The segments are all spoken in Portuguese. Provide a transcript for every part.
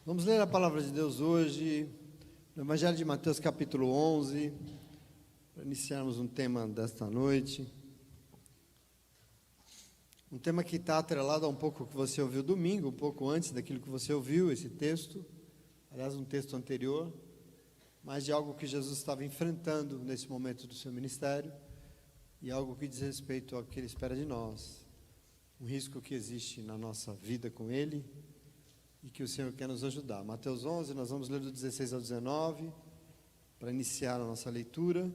Vamos ler a palavra de Deus hoje, no Evangelho de Mateus capítulo 11, para iniciarmos um tema desta noite. Um tema que está atrelado a um pouco que você ouviu domingo, um pouco antes daquilo que você ouviu, esse texto. Aliás, um texto anterior, mas de algo que Jesus estava enfrentando nesse momento do seu ministério e algo que diz respeito ao que Ele espera de nós. Um risco que existe na nossa vida com Ele e que o Senhor quer nos ajudar. Mateus 11, nós vamos ler do 16 ao 19, para iniciar a nossa leitura.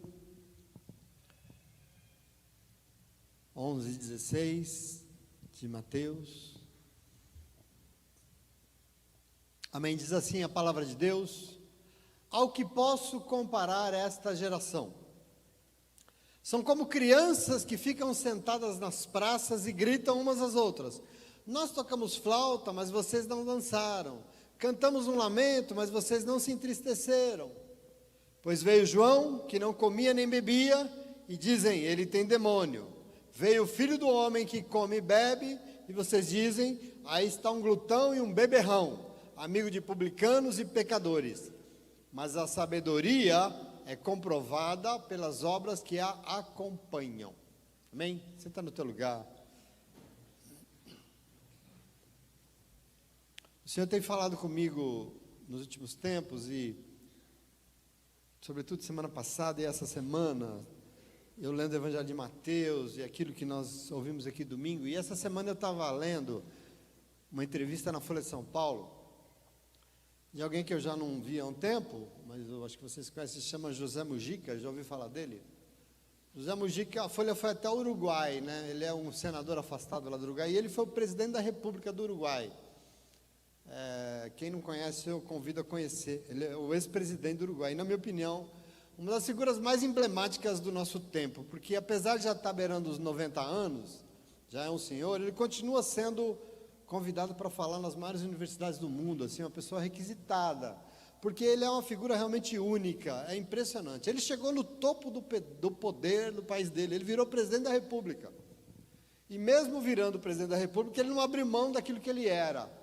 11 e 16 de Mateus. Amém. Diz assim a palavra de Deus: ao que posso comparar esta geração? São como crianças que ficam sentadas nas praças e gritam umas às outras: nós tocamos flauta, mas vocês não dançaram. Cantamos um lamento, mas vocês não se entristeceram. Pois veio João, que não comia nem bebia, e dizem, ele tem demônio. Veio o Filho do Homem, que come e bebe, e vocês dizem, aí está um glutão e um beberrão, amigo de publicanos e pecadores. Mas a sabedoria é comprovada pelas obras que a acompanham. Amém? Senta no teu lugar. O Senhor tem falado comigo nos últimos tempos e, sobretudo, semana passada e essa semana, eu lendo o Evangelho de Mateus e aquilo que nós ouvimos aqui domingo, e essa semana eu estava lendo uma entrevista na Folha de São Paulo, de alguém que eu já não via há um tempo, mas eu acho que vocês conhecem, se chama José Mujica, já ouviu falar dele? José Mujica, a Folha foi até o Uruguai, né? Ele é um senador afastado lá do Uruguai, e ele foi o presidente da República do Uruguai. Quem não conhece, eu convido a conhecer. Ele é o ex-presidente do Uruguai, e, na minha opinião, uma das figuras mais emblemáticas do nosso tempo, porque apesar de já estar beirando os 90 anos, já é um senhor, ele continua sendo convidado para falar nas maiores universidades do mundo, assim, uma pessoa requisitada, porque ele é uma figura realmente única, é impressionante. Ele chegou no topo do poder do país dele, ele virou presidente da República, e mesmo virando presidente da República, ele não abriu mão daquilo que ele era,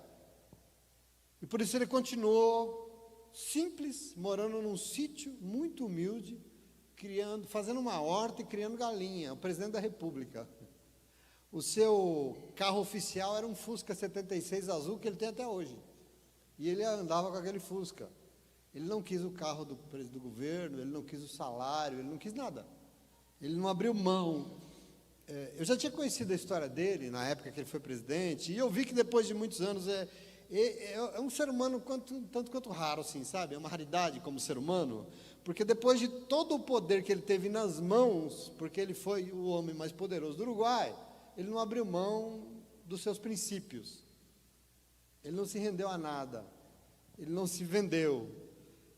e por isso ele continuou simples, morando num sítio muito humilde, fazendo uma horta e criando galinha, o presidente da República. O seu carro oficial era um Fusca 76 azul, que ele tem até hoje. E ele andava com aquele Fusca. Ele não quis o carro do governo, ele não quis o salário, ele não quis nada. Ele não abriu mão. Eu já tinha conhecido a história dele, na época que ele foi presidente, e eu vi que depois de muitos anos é um ser humano tanto quanto raro, assim, sabe? É uma raridade como ser humano, porque depois de todo o poder que ele teve nas mãos, porque ele foi o homem mais poderoso do Uruguai, ele não abriu mão dos seus princípios. Ele não se rendeu a nada. Ele não se vendeu.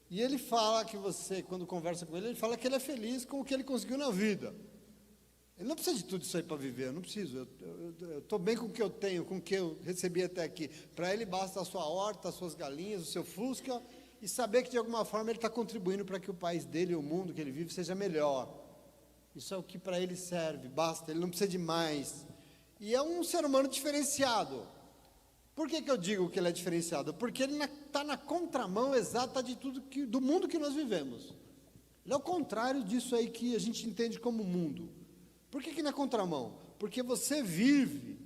E ele fala que você, quando conversa com ele fala que ele é feliz com o que ele conseguiu na vida. Ele não precisa de tudo isso aí para viver, eu não preciso. Eu estou bem com o que eu tenho, com o que eu recebi até aqui. Para ele basta a sua horta, as suas galinhas, o seu Fusca, e saber que de alguma forma ele está contribuindo para que o país dele, o mundo que ele vive, seja melhor. Isso é o que para ele serve, basta, ele não precisa de mais. E é um ser humano diferenciado. Por que eu digo que ele é diferenciado? Porque ele está na contramão exata de tudo do mundo que nós vivemos. Ele é o contrário disso aí que a gente entende como mundo. Por que na contramão? Porque você vive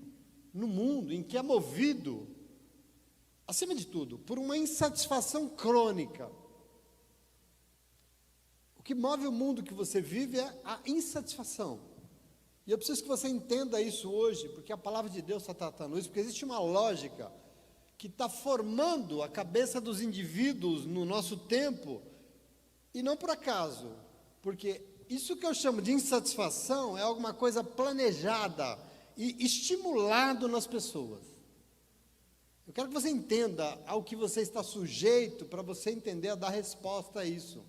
num mundo em que é movido, acima de tudo, por uma insatisfação crônica. O que move o mundo que você vive é a insatisfação. E eu preciso que você entenda isso hoje, porque a palavra de Deus está tratando isso, porque existe uma lógica que está formando a cabeça dos indivíduos no nosso tempo, e não por acaso, porque isso que eu chamo de insatisfação é alguma coisa planejada e estimulado nas pessoas. Eu quero que você entenda ao que você está sujeito, para você entender a dar resposta a isso.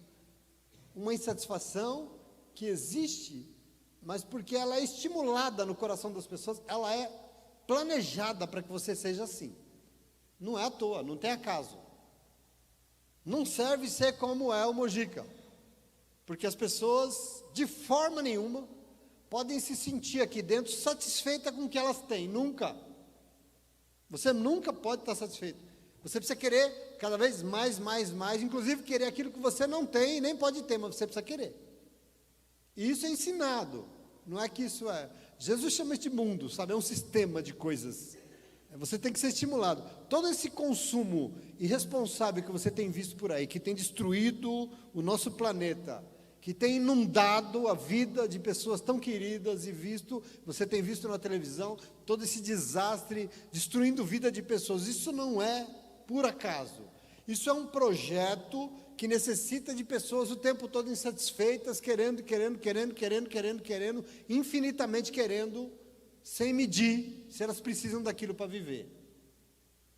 Uma insatisfação que existe, mas porque ela é estimulada no coração das pessoas, ela é planejada para que você seja assim. Não é à toa, não tem acaso. Não serve ser como é o Mujica, porque as pessoas, de forma nenhuma, podem se sentir aqui dentro satisfeitas com o que elas têm, nunca. Você nunca pode estar satisfeito. Você precisa querer cada vez mais, inclusive querer aquilo que você não tem e nem pode ter, mas você precisa querer. E isso é ensinado, não é que isso é... Jesus chama isso de mundo, sabe? É um sistema de coisas. Você tem que ser estimulado. Todo esse consumo irresponsável que você tem visto por aí, que tem destruído o nosso planeta, que tem inundado a vida de pessoas tão queridas você tem visto na televisão, todo esse desastre, destruindo a vida de pessoas, isso não é por acaso. Isso é um projeto que necessita de pessoas o tempo todo insatisfeitas, querendo, infinitamente querendo, sem medir se elas precisam daquilo para viver.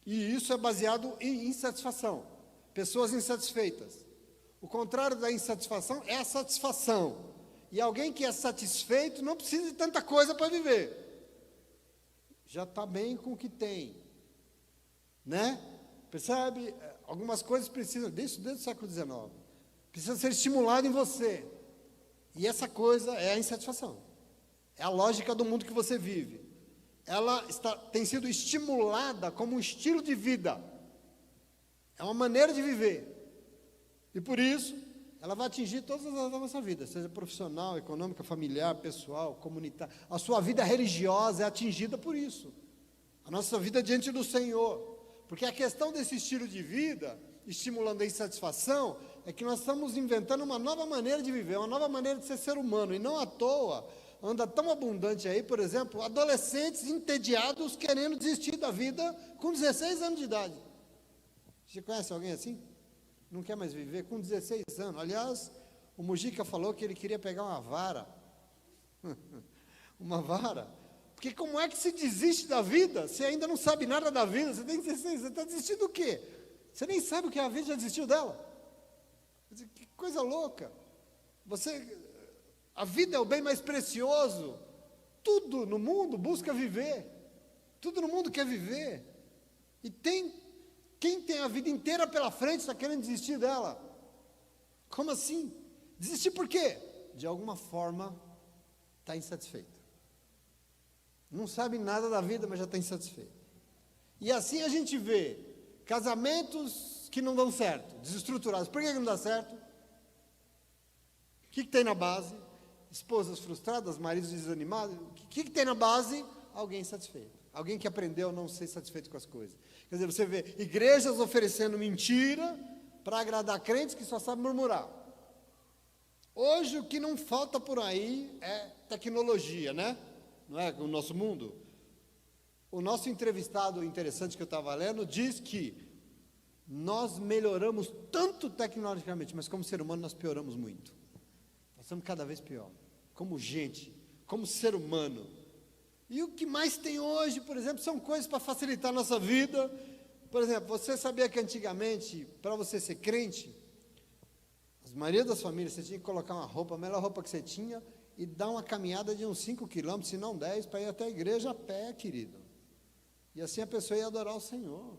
E isso é baseado em insatisfação. Pessoas insatisfeitas. O contrário da insatisfação é a satisfação. E alguém que é satisfeito não precisa de tanta coisa para viver. Já está bem com o que tem. Né? Percebe? Algumas coisas precisam, desde o século XIX, precisa ser estimulado em você. E essa coisa é a insatisfação. É a lógica do mundo que você vive. Ela tem sido estimulada como um estilo de vida. É uma maneira de viver. E por isso, ela vai atingir todas as áreas da nossa vida, seja profissional, econômica, familiar, pessoal, comunitária. A sua vida religiosa é atingida por isso. A nossa vida diante do Senhor. Porque a questão desse estilo de vida, estimulando a insatisfação, é que nós estamos inventando uma nova maneira de viver, uma nova maneira de ser humano. E não à toa, anda tão abundante aí, por exemplo, adolescentes entediados querendo desistir da vida com 16 anos de idade. Você conhece alguém assim? Não quer mais viver com 16 anos. Aliás, o Mujica falou que ele queria pegar uma vara. Uma vara. Porque como é que se desiste da vida? Você ainda não sabe nada da vida. Você tem 16, você está desistindo do quê? Você nem sabe o que a vida já desistiu dela. Que coisa louca. A vida é o bem mais precioso. Tudo no mundo busca viver. Tudo no mundo quer viver. E quem tem a vida inteira pela frente está querendo desistir dela. Como assim? Desistir por quê? De alguma forma está insatisfeito. Não sabe nada da vida, mas já está insatisfeito. E assim a gente vê casamentos que não dão certo, desestruturados. Por que não dá certo? O que tem na base? Esposas frustradas, maridos desanimados. O que tem na base? Alguém insatisfeito. Alguém que aprendeu a não ser satisfeito com as coisas. Quer dizer, você vê igrejas oferecendo mentira para agradar crentes que só sabem murmurar. Hoje o que não falta por aí é tecnologia, né? Não é? O nosso mundo. O nosso entrevistado interessante que eu estava lendo diz que nós melhoramos tanto tecnologicamente, mas como ser humano nós pioramos muito. Nós estamos cada vez pior. Como gente, como ser humano. E o que mais tem hoje, por exemplo, são coisas para facilitar a nossa vida. Por exemplo, você sabia que antigamente, para você ser crente, a maioria das famílias, você tinha que colocar uma roupa, a melhor roupa que você tinha, e dar uma caminhada de uns 5 quilômetros, se não 10, para ir até a igreja a pé, querido. E assim a pessoa ia adorar o Senhor.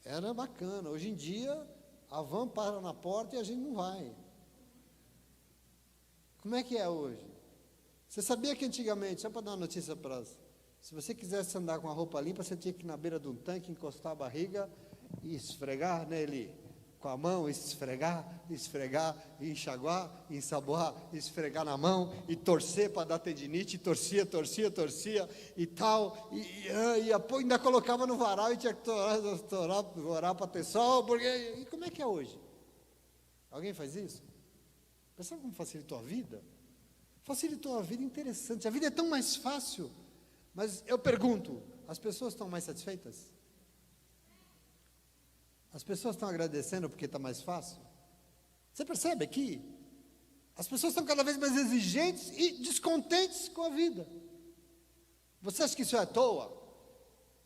Era bacana. Hoje em dia, a van para na porta e a gente não vai. Como é que é hoje? Você sabia que antigamente, só para dar uma notícia para você, se você quisesse andar com a roupa limpa, você tinha que ir na beira de um tanque, encostar a barriga e esfregar nele com a mão, esfregar, enxaguar, ensaboar, esfregar na mão e torcer para dar tendinite, torcia e tal, e ainda colocava no varal e tinha que orar para ter sol, porque... E como é que é hoje? Alguém faz isso? Percebe como facilitou a vida? Facilitou a vida, interessante. A vida é tão mais fácil. Mas eu pergunto, as pessoas estão mais satisfeitas? As pessoas estão agradecendo porque está mais fácil? Você percebe aqui? As pessoas estão cada vez mais exigentes e descontentes com a vida. Você acha que isso é à toa?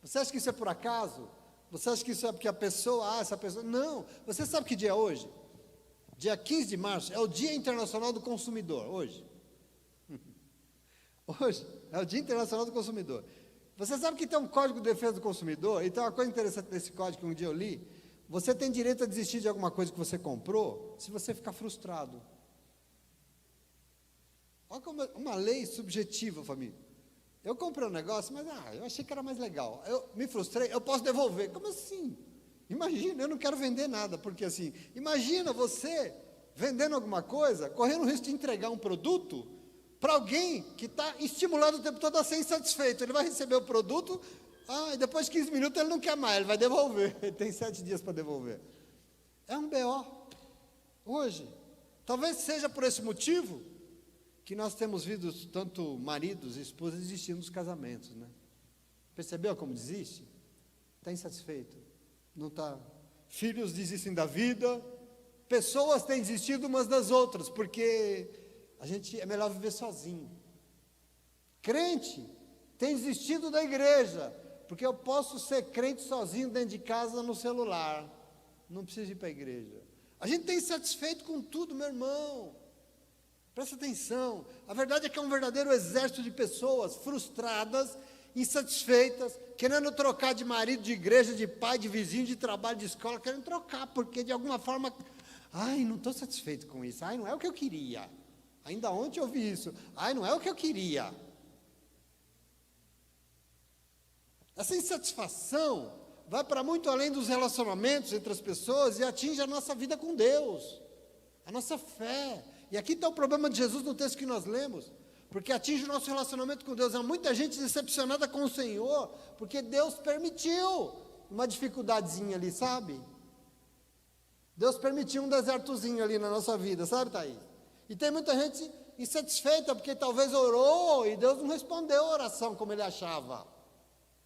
Você acha que isso é por acaso? Você acha que isso é porque essa pessoa... Não. Você sabe que dia é hoje? Dia 15 de março é o Dia Internacional do Consumidor, hoje. Hoje é o Dia Internacional do Consumidor. Você sabe que tem um Código de Defesa do Consumidor? E tem uma coisa interessante nesse código que um dia eu li. Você tem direito a desistir de alguma coisa que você comprou se você ficar frustrado. Olha como uma lei subjetiva, família. Eu comprei um negócio, mas eu achei que era mais legal. Eu me frustrei, eu posso devolver. Como assim? Imagina, eu não quero vender nada, porque assim, imagina você vendendo alguma coisa, correndo o risco de entregar um produto para alguém que está estimulado o tempo todo a ser insatisfeito. Ele vai receber o produto, e depois de 15 minutos ele não quer mais, ele vai devolver. Ele tem 7 dias para devolver. É um BO, hoje. Talvez seja por esse motivo que nós temos visto tanto maridos e esposas desistindo dos casamentos, né? Percebeu como desiste? Está insatisfeito, não está. Filhos desistem da vida, pessoas têm desistido umas das outras, porque a gente é melhor viver sozinho. Crente tem desistido da igreja, porque eu posso ser crente sozinho dentro de casa no celular, não preciso ir para a igreja. A gente tem insatisfeito com tudo, meu irmão. Presta atenção, a verdade é que é um verdadeiro exército de pessoas frustradas, insatisfeitas, querendo trocar de marido, de igreja, de pai, de vizinho, de trabalho, de escola, querendo trocar, porque de alguma forma, não estou satisfeito com isso, não é o que eu queria. Ainda ontem eu ouvi isso, não é o que eu queria. Essa insatisfação vai para muito além dos relacionamentos entre as pessoas e atinge a nossa vida com Deus, a nossa fé. E aqui está o problema de Jesus no texto que nós lemos, porque atinge o nosso relacionamento com Deus. Há muita gente decepcionada com o Senhor, porque Deus permitiu uma dificuldadezinha ali, sabe? Deus permitiu um desertozinho ali na nossa vida, sabe, Thaís? E tem muita gente insatisfeita, porque talvez orou e Deus não respondeu a oração como ele achava.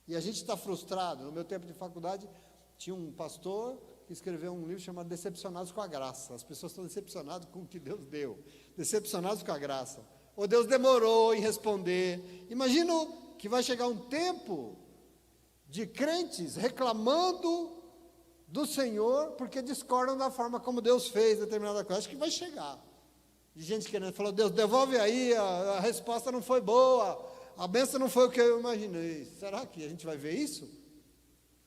E a gente está frustrado. No meu tempo de faculdade, tinha um pastor que escreveu um livro chamado Decepcionados com a Graça. As pessoas estão decepcionadas com o que Deus deu, decepcionados com a graça. Ou Deus demorou em responder. Imagino que vai chegar um tempo de crentes reclamando do Senhor porque discordam da forma como Deus fez determinada coisa. Acho que vai chegar. De gente querendo, falou, Deus, devolve aí, a resposta não foi boa, a bênção não foi o que eu imaginei. Será que a gente vai ver isso?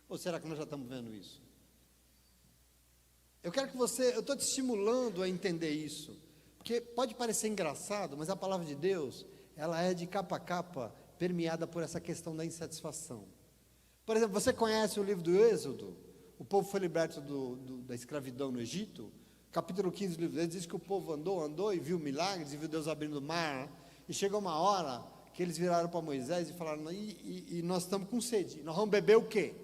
Ou será que nós já estamos vendo isso? Eu estou te estimulando a entender isso, porque pode parecer engraçado, mas a palavra de Deus, ela é de capa a capa, permeada por essa questão da insatisfação. Por exemplo, você conhece o livro do Êxodo? O povo foi liberto da escravidão no Egito. Capítulo 15 do livro dele diz que o povo andou e viu milagres, e viu Deus abrindo o mar, e chegou uma hora que eles viraram para Moisés e falaram, e nós estamos com sede, nós vamos beber o quê?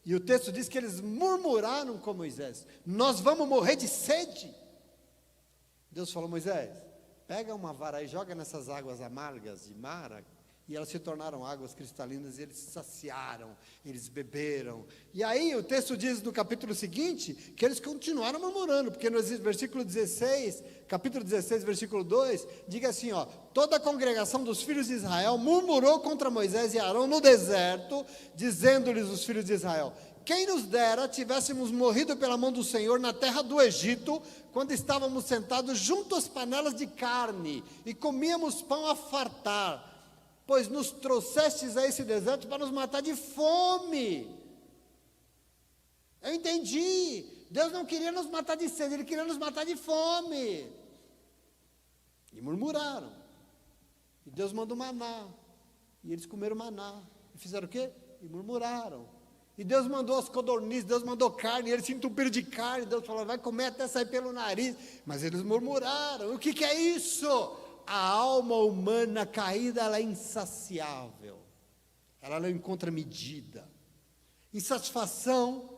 E o texto diz que eles murmuraram com Moisés, nós vamos morrer de sede? Deus falou, Moisés, pega uma vara e joga nessas águas amargas de Mara, e elas se tornaram águas cristalinas, e eles se saciaram, eles beberam. E aí o texto diz no capítulo seguinte, que eles continuaram murmurando, porque no versículo 16, capítulo 16, versículo 2, diz assim, toda a congregação dos filhos de Israel murmurou contra Moisés e Arão no deserto, dizendo-lhes os filhos de Israel, quem nos dera tivéssemos morrido pela mão do Senhor na terra do Egito, quando estávamos sentados junto às panelas de carne, e comíamos pão a fartar, pois nos trouxestes a esse deserto para nos matar de fome. Eu entendi, Deus não queria nos matar de sede, Ele queria nos matar de fome. E murmuraram, e Deus mandou maná, e eles comeram maná, e fizeram o quê? E murmuraram. E Deus mandou as codornizes, Deus mandou carne, e eles se entupiram de carne, Deus falou, vai comer até sair pelo nariz, mas eles murmuraram. O que é isso? A alma humana caída, ela é insaciável, ela não encontra medida. Insatisfação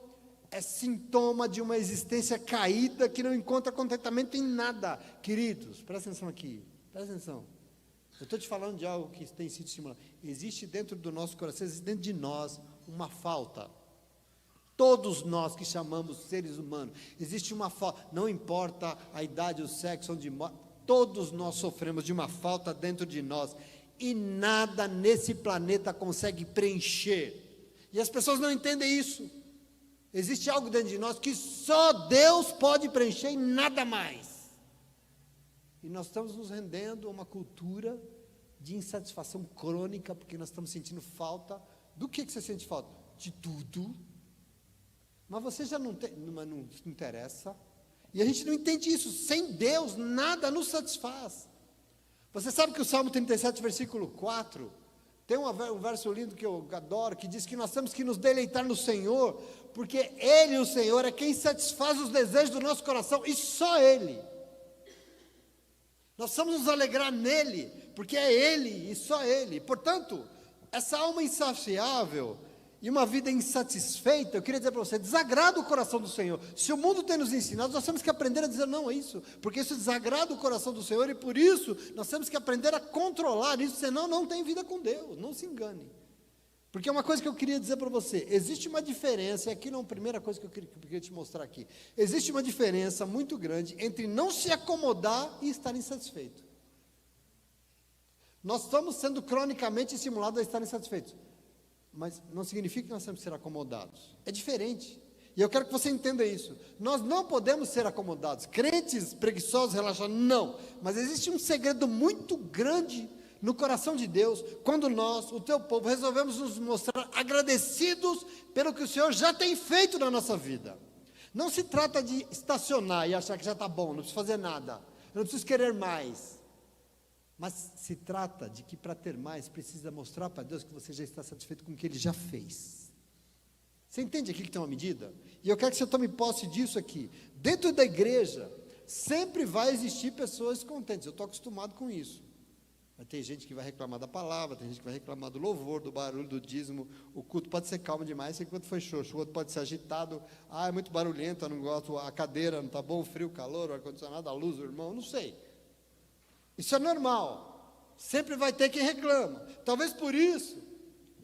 é sintoma de uma existência caída que não encontra contentamento em nada. Queridos, presta atenção aqui, presta atenção. Eu estou te falando de algo que tem sido estimulado. Existe dentro do nosso coração, existe dentro de nós uma falta. Todos nós que chamamos seres humanos, existe uma falta, não importa a idade, o sexo, onde mora. Todos nós sofremos de uma falta dentro de nós, e nada nesse planeta consegue preencher, e as pessoas não entendem isso. Existe algo dentro de nós que só Deus pode preencher e nada mais, e nós estamos nos rendendo a uma cultura de insatisfação crônica, porque nós estamos sentindo falta. Do que você sente falta? De tudo, mas você já não interessa. E a gente não entende isso. Sem Deus, nada nos satisfaz. Você sabe que o Salmo 37, versículo 4, Tem um verso lindo que eu adoro, que diz que nós temos que nos deleitar no Senhor, porque Ele, o Senhor, é quem satisfaz os desejos do nosso coração, e só Ele. Nós precisamos nos alegrar nele, porque é Ele e só Ele. Portanto, essa alma insaciável e uma vida insatisfeita, eu queria dizer para você, desagrada o coração do Senhor. Se o mundo tem nos ensinado, nós temos que aprender a dizer não a isso, porque isso desagrada o coração do Senhor, e por isso nós temos que aprender a controlar isso, senão não tem vida com Deus, não se engane. Porque é uma coisa que eu queria dizer para você, existe uma diferença, e aqui não é a primeira coisa que eu queria te mostrar aqui, existe uma diferença muito grande entre não se acomodar e estar insatisfeito. Nós estamos sendo cronicamente estimulados a estar insatisfeitos, mas não significa que nós temos que ser acomodados, é diferente, e eu quero que você entenda isso, nós não podemos ser acomodados, crentes, preguiçosos, relaxados, não, mas existe um segredo muito grande no coração de Deus, quando nós, o teu povo, resolvemos nos mostrar agradecidos pelo que o Senhor já tem feito na nossa vida. Não se trata de estacionar e achar que já está bom, não preciso fazer nada, eu não preciso querer mais. Mas se trata de que para ter mais, precisa mostrar para Deus que você já está satisfeito com o que Ele já fez. Você entende aqui que tem uma medida? E eu quero que você tome posse disso aqui. Dentro da igreja, sempre vai existir pessoas contentes, eu estou acostumado com isso. Vai ter gente que vai reclamar da palavra, tem gente que vai reclamar do louvor, do barulho, do dízimo. O culto pode ser calmo demais, enquanto foi xoxo. O outro pode ser agitado. É muito barulhento, eu não gosto, a cadeira não está bom, o frio, o calor, o ar-condicionado, a luz, o irmão, não sei. Isso é normal. Sempre vai ter quem reclama. Talvez por isso,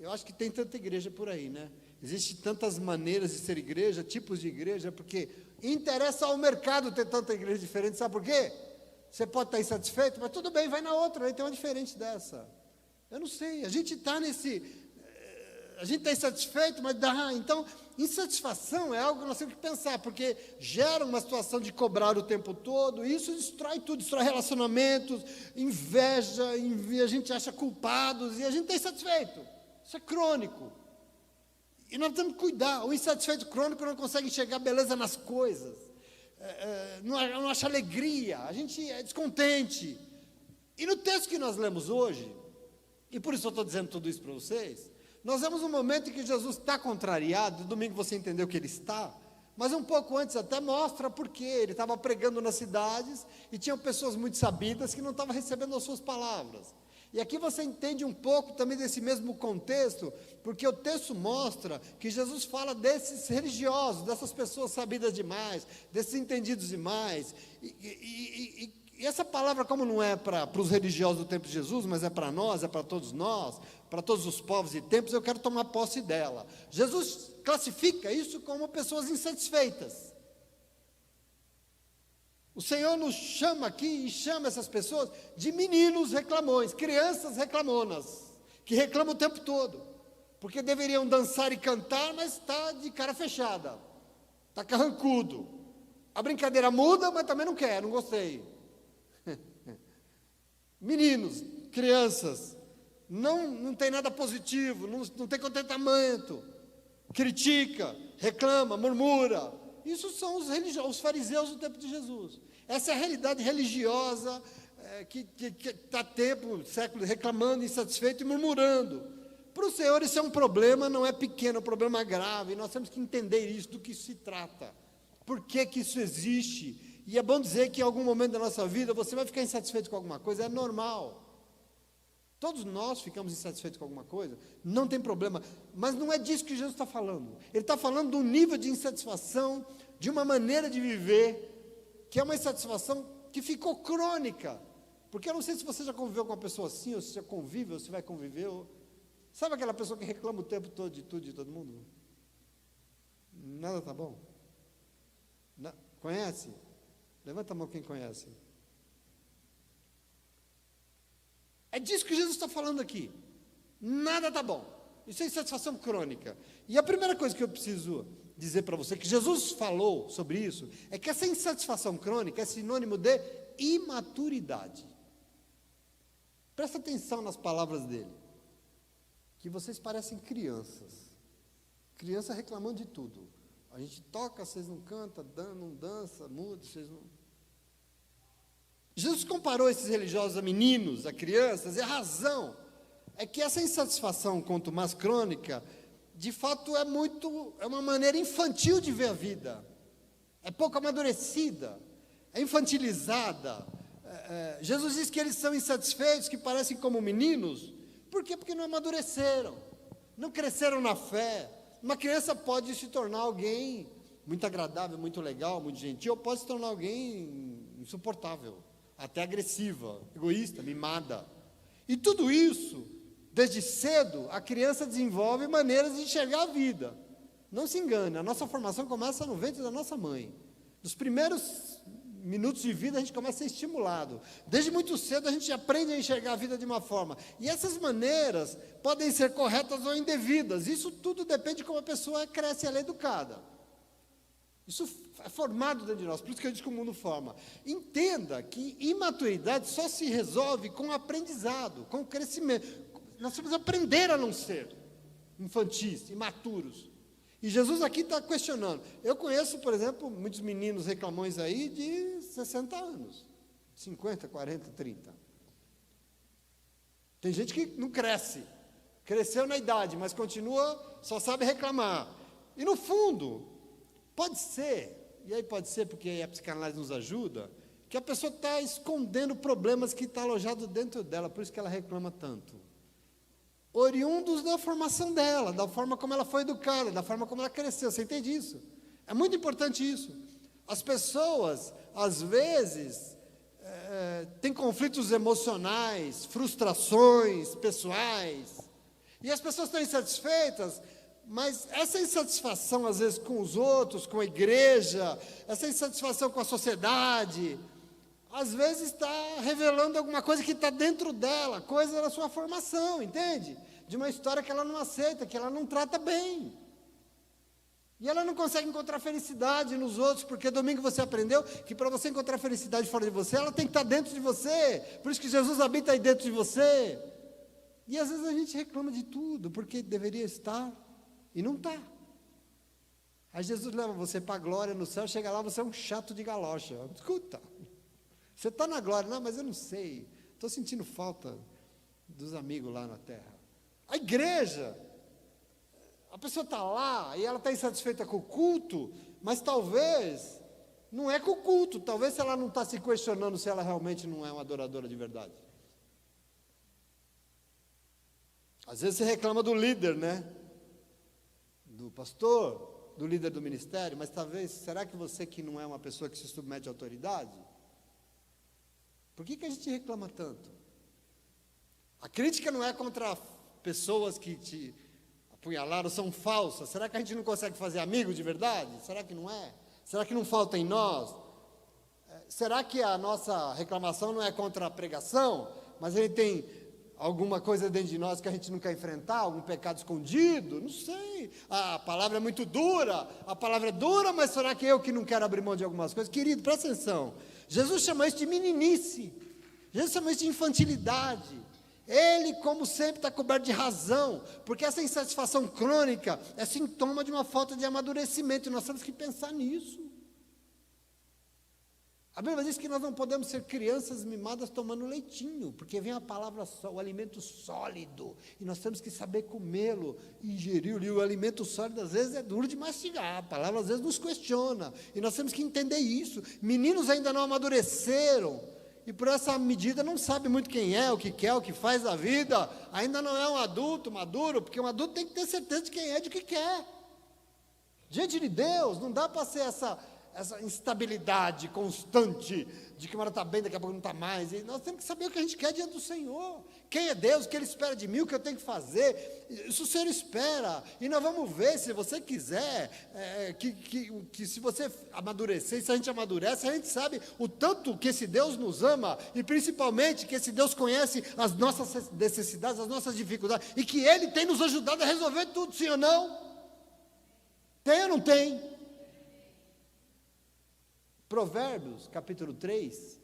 eu acho que tem tanta igreja por aí, né? Existem tantas maneiras de ser igreja, tipos de igreja, porque interessa ao mercado ter tanta igreja diferente, sabe por quê? Você pode estar insatisfeito, mas tudo bem, vai na outra, aí tem uma diferente dessa. Eu não sei, a gente está insatisfeito, mas dá, então, insatisfação é algo que nós temos que pensar, porque gera uma situação de cobrar o tempo todo, e isso destrói tudo, destrói relacionamentos, inveja, a gente acha culpados, e a gente está insatisfeito, isso é crônico, e nós temos que cuidar, o insatisfeito crônico não consegue enxergar beleza nas coisas, não acha alegria, a gente é descontente, e no texto que nós lemos hoje, e por isso eu estou dizendo tudo isso para vocês, nós vemos um momento em que Jesus está contrariado, domingo você entendeu que ele está, mas um pouco antes até mostra por quê, ele estava pregando nas cidades, e tinham pessoas muito sabidas que não estavam recebendo as suas palavras, e aqui você entende um pouco também desse mesmo contexto, porque o texto mostra que Jesus fala desses religiosos, dessas pessoas sabidas demais, desses entendidos demais, e essa palavra, como não é para os religiosos do tempo de Jesus, mas é para nós, é para todos nós, para todos os povos e tempos, eu quero tomar posse dela. Jesus classifica isso como pessoas insatisfeitas. O Senhor nos chama aqui e chama essas pessoas de meninos reclamões, crianças reclamonas, que reclamam o tempo todo, porque deveriam dançar e cantar, mas está de cara fechada, está carrancudo. A brincadeira muda, mas também não quer, não gostei. Meninos, crianças, não tem nada positivo, não tem contentamento, critica, reclama, murmura. Isso são os fariseus do tempo de Jesus. Essa é a realidade religiosa que está tempo, séculos, reclamando, insatisfeito e murmurando. Para o Senhor isso é um problema, não é pequeno, é um problema grave. Nós temos que entender isso, do que se trata. Por que isso existe? E é bom dizer que em algum momento da nossa vida você vai ficar insatisfeito com alguma coisa, é normal. Todos nós ficamos insatisfeitos com alguma coisa, não tem problema, mas não é disso que Jesus está falando. Ele está falando de um nível de insatisfação, de uma maneira de viver, que é uma insatisfação que ficou crônica. Porque eu não sei se você já conviveu com uma pessoa assim, ou se já convive, ou se vai conviver. Sabe aquela pessoa que reclama o tempo todo de tudo e de todo mundo? Nada está bom? Conhece? Levanta a mão quem conhece. É disso que Jesus está falando aqui. Nada está bom. Isso é insatisfação crônica. E a primeira coisa que eu preciso dizer para você, que Jesus falou sobre isso, é que essa insatisfação crônica é sinônimo de imaturidade. Presta atenção nas palavras dele. Que vocês parecem crianças. Criança reclamando de tudo. A gente toca, vocês não cantam, não dança, muda, vocês não... Jesus comparou esses religiosos a meninos, a crianças, e a razão é que essa insatisfação, quanto mais crônica, de fato é uma maneira infantil de ver a vida, é pouco amadurecida, é infantilizada. Jesus diz que eles são insatisfeitos, que parecem como meninos. Por quê? Porque não amadureceram, não cresceram na fé. Uma criança pode se tornar alguém muito agradável, muito legal, muito gentil, ou pode se tornar alguém insuportável, até agressiva, egoísta, mimada. E tudo isso, desde cedo, a criança desenvolve maneiras de enxergar a vida. Não se engane, a nossa formação começa no ventre da nossa mãe. Nos primeiros minutos de vida a gente começa a ser estimulado. Desde muito cedo a gente aprende a enxergar a vida de uma forma. E essas maneiras podem ser corretas ou indevidas. Isso tudo depende de como a pessoa cresce e ela é educada. Isso é formado dentro de nós, por isso que eu digo que o mundo forma. Entenda que imaturidade só se resolve com aprendizado, com crescimento. Nós temos que aprender a não ser infantis, imaturos. E Jesus aqui está questionando. Eu conheço, por exemplo, muitos meninos reclamões aí de 60 anos, 50, 40, 30. Tem gente que não cresce, cresceu na idade, mas continua, só sabe reclamar. E no fundo, pode ser, e aí pode ser porque a psicanálise nos ajuda, que a pessoa está escondendo problemas que estão alojados dentro dela, por isso que ela reclama tanto. Oriundos da formação dela, da forma como ela foi educada, da forma como ela cresceu, você entende isso? É muito importante isso. As pessoas, às vezes, têm conflitos emocionais, frustrações pessoais, e as pessoas estão insatisfeitas, mas essa insatisfação, às vezes, com os outros, com a igreja, essa insatisfação com a sociedade, às vezes está revelando alguma coisa que está dentro dela, coisa da sua formação, entende? De uma história que ela não aceita, que ela não trata bem. E ela não consegue encontrar felicidade nos outros, porque domingo você aprendeu que para você encontrar felicidade fora de você, ela tem que estar dentro de você. Por isso que Jesus habita aí dentro de você. E às vezes a gente reclama de tudo, porque deveria estar e não está. Aí Jesus leva você para a glória no céu, chega lá, você é um chato de galocha. Escuta. Você está na glória, não, mas eu não sei, estou sentindo falta dos amigos lá na terra. A igreja, a pessoa está lá e ela está insatisfeita com o culto, mas talvez não é com o culto, talvez ela não está se questionando se ela realmente não é uma adoradora de verdade. Às vezes você reclama do líder, né? Do pastor, do líder do ministério, mas talvez, será que você que não é uma pessoa que se submete à autoridade? Por que a gente reclama tanto? A crítica não é contra pessoas que te apunhalaram, são falsas. Será que a gente não consegue fazer amigos de verdade? Será que não é? Será que não falta em nós? Será que a nossa reclamação não é contra a pregação, mas ele tem alguma coisa dentro de nós que a gente não quer enfrentar, algum pecado escondido? Não sei. A palavra é muito dura, a palavra é dura, mas será que eu que não quero abrir mão de algumas coisas? Querido, presta atenção. Jesus chama isso de meninice, Jesus chama isso de infantilidade. Ele, como sempre, está coberto de razão, porque essa insatisfação crônica é sintoma de uma falta de amadurecimento, e nós temos que pensar nisso. A Bíblia diz que nós não podemos ser crianças mimadas tomando leitinho, porque vem a palavra o alimento sólido, e nós temos que saber comê-lo, ingeri-lo, e o alimento sólido às vezes é duro de mastigar, a palavra às vezes nos questiona, e nós temos que entender isso. Meninos ainda não amadureceram, e por essa medida não sabe muito quem é, o que quer, o que faz da vida, ainda não é um adulto maduro, porque um adulto tem que ter certeza de quem é, de o que quer. Diante de Deus, não dá para ser essa instabilidade constante, de que uma hora está bem, daqui a pouco não está mais, e nós temos que saber o que a gente quer diante do Senhor, quem é Deus, o que Ele espera de mim, o que eu tenho que fazer, isso o Senhor espera, e nós vamos ver, se você quiser, que se você amadurecer, se a gente amadurece, a gente sabe o tanto que esse Deus nos ama, e principalmente que esse Deus conhece as nossas necessidades, as nossas dificuldades, e que Ele tem nos ajudado a resolver tudo, sim ou não? Tem ou não tem? Provérbios, capítulo 3,